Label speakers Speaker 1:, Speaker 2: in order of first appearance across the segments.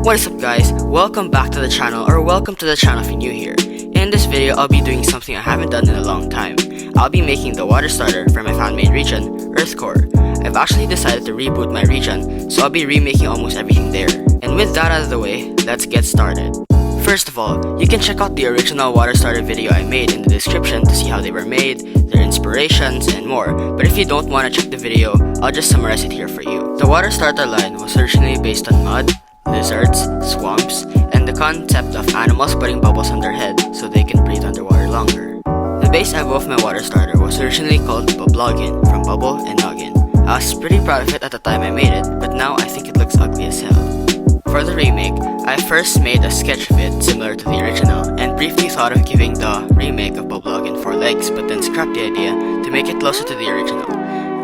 Speaker 1: What is up guys, welcome back to the channel, or welcome to the channel if you're new here. In this video, I'll be doing something I haven't done in a long time. I'll be making the water starter for my fan-made region, Earth Core. I've actually decided to reboot my region, so I'll be remaking almost everything there. And with that out of the way, let's get started. First of all, you can check out the original water starter video I made in the description to see how they were made, their inspirations, and more. But if you don't want to check the video, I'll just summarize it here for you. The water starter line was originally based on mud, lizards, swamps, and the concept of animals putting bubbles on their head so they can breathe underwater longer. The base evo of my water starter was originally called Bublogin, from bubble and noggin. I was pretty proud of it at the time I made it, but now I think it looks ugly as hell. For the remake, I first made a sketch of it similar to the original, and briefly thought of giving the remake of Bublogin 4 legs, but then scrapped the idea to make it closer to the original.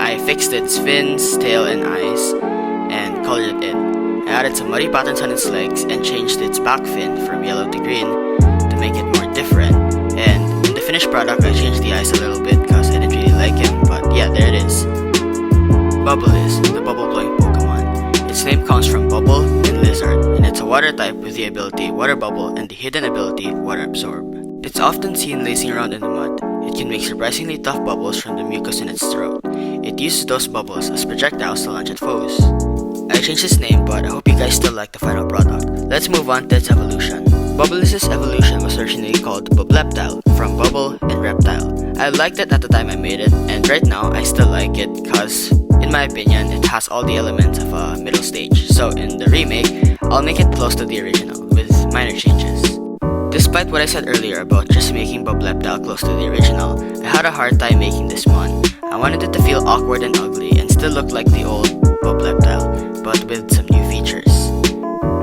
Speaker 1: I fixed its fins, tail, and eyes, and colored it in. I added some muddy patterns on its legs and changed its back fin from yellow to green to make it more different. And in the finished product, I changed the eyes a little bit because I didn't really like him, but yeah, there it is. Bubbliss, the bubble blowing Pokemon. Its name comes from bubble and lizard, and it's a water type with the ability water bubble and the hidden ability water absorb. It's often seen lazing around in the mud. It can make surprisingly tough bubbles from the mucus in its throat. It uses those bubbles as projectiles to launch at foes. I changed its name, but I hope you guys still like the final product. Let's move on to its evolution. Bubbliss's evolution was originally called Bubleptile, from bubble and reptile. I liked it at the time I made it, and right now I still like it because, in my opinion, it has all the elements of a middle stage. So in the remake, I'll make it close to the original, with minor changes. Despite what I said earlier about just making Bubleptile close to the original, I had a hard time making this one. I wanted it to feel awkward and ugly and still look like the old Bubleptile, but with some new features.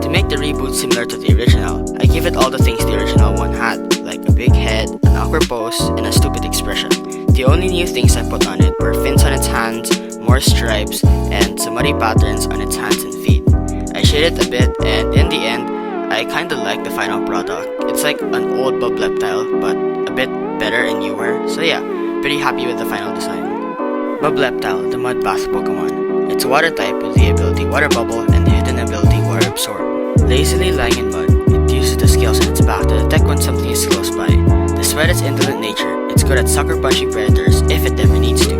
Speaker 1: To make the reboot similar to the original, I gave it all the things the original one had, like a big head, an awkward pose, and a stupid expression. The only new things I put on it were fins on its hands, more stripes, and some muddy patterns on its hands and feet. I shaded a bit, and in the end, I kinda like the final product. It's like an old Bubleptile, but a bit better and newer, so yeah, pretty happy with the final design. Bubleptile, the mud bath Pokemon. It's a water type with the ability water bubble and the hidden ability water absorb. Lazily lying in mud, it uses the scales on its back to detect when something is close by. Despite its indolent nature, it's good at sucker punching predators if it ever needs to.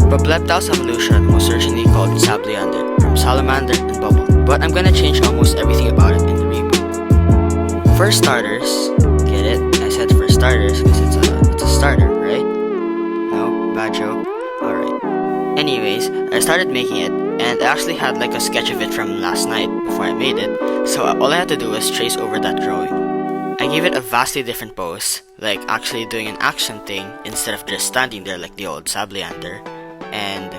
Speaker 1: Bubleptile's evolution was originally called Sableander, from salamander and bubble, but I'm gonna change almost everything about it in the reboot. For starters, get it? I said for starters because it's a starter, right? No? Bad joke? Alright. Anyways, I started making it, and I actually had like a sketch of it from last night before I made it, so all I had to do was trace over that drawing. I gave it a vastly different pose, like actually doing an action thing instead of just standing there like the old Sableander, and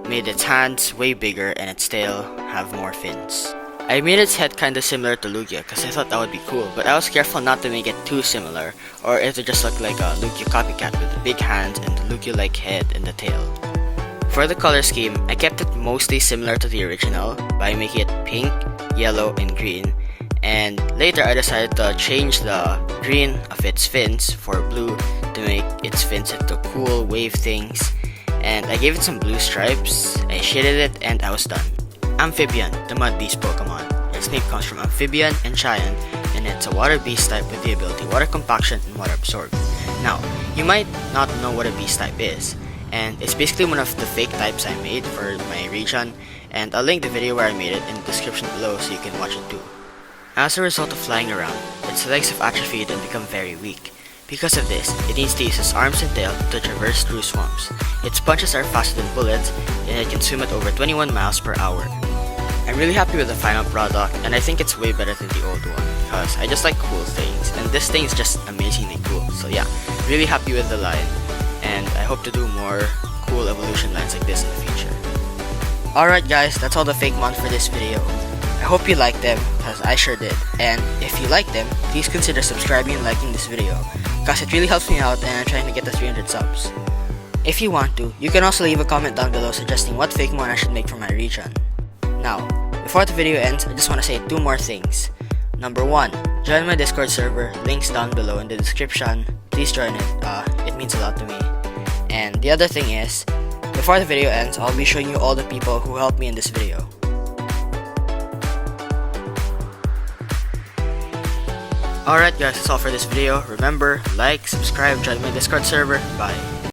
Speaker 1: made its hands way bigger and its tail have more fins. I made its head kinda similar to Lugia because I thought that would be cool, but I was careful not to make it too similar, or it would just look like a Lugia copycat with the big hands and the Lugia-like head and the tail. For the color scheme, I kept it mostly similar to the original by making it pink, yellow, and green, and later I decided to change the green of its fins for blue to make its fins into cool wave things, and I gave it some blue stripes, I shaded it, and I was done. Amphibian, the mud beast Pokemon. Its name comes from amphibian and giant, and it's a water beast type with the ability water compaction and water absorb. Now, you might not know what a beast type is, and it's basically one of the fake types I made for my region, and I'll link the video where I made it in the description below so you can watch it too. As a result of flying around, its legs have atrophied and become very weak. Because of this, it needs to use its arms and tail to traverse through swamps. Its punches are faster than bullets, and it can swim at over 21 miles per hour. I'm really happy with the final product, and I think it's way better than the old one, because I just like cool things, and this thing is just amazingly cool. So yeah, really happy with the line, and I hope to do more cool evolution lines like this in the future. Alright guys, that's all the Fakemon for this video. I hope you liked them, because I sure did, and if you like them, please consider subscribing and liking this video, because it really helps me out and I'm trying to get to 300 subs. If you want to, you can also leave a comment down below suggesting what Fakemon I should make for my region. Now, before the video ends, I just want to say 2 more things. Number 1, join my Discord server, links down below in the description. Please join it means a lot to me. And the other thing is, before the video ends, I'll be showing you all the people who helped me in this video. Alright guys, that's all for this video. Remember, like, subscribe, join my Discord server. Bye.